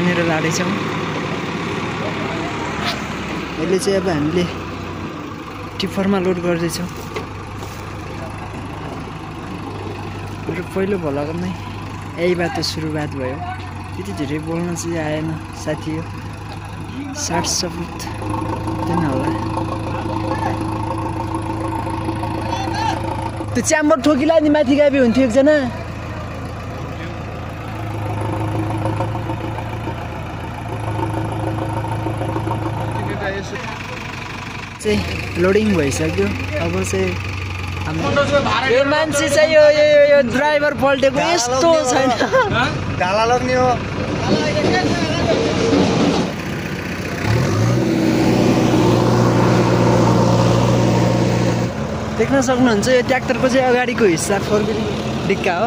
तानेर लाँदैछौँ। अहिले चाहिँ अब हामीले टिप्परमा लोड गर्दैछौँ। मेरो पहिलो भ्लगमै यहीबाट सुरुवात भयो। त्यति धेरै बोल्न चाहिँ आएन साथी हो, साट सपुट किन होला। त्यो च्याम्बर ठोकिला नि माथि गाबी हुन्थ्यो एकजना। चाहिँ लोडिङ भइसक्यो। अब चाहिँ यो मान्छे चाहिँ यो ड्राइभर पल्टेको यस्तो छैन। ढाला लाग्ने हो। देख्न सक्नुहुन्छ यो ट्र्याक्टरको चाहिँ अगाडिको हिस्सा फोर व्हिल डिक्का हो।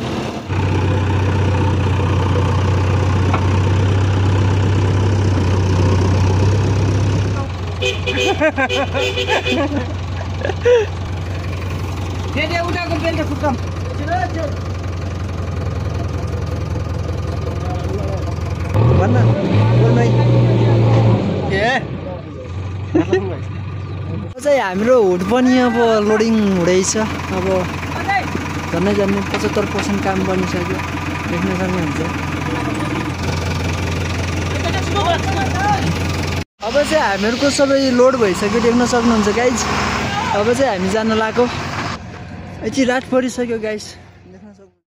उठाको बेल्ट फुक्कम भन्न बोल्नै चाहिँ हाम्रो हुड पनि अब लोडिङ हुँदैछ। अब झन्डै 75% काम बनिसक्यो, देख्न सक्नुहुन्छ। अब चाहिँ हामीहरूको सबै लोड भइसक्यो, देख्न सक्नुहुन्छ गाइज। अब चाहिँ हामी जान लागेको। यति रात परिसक्यो गाइज।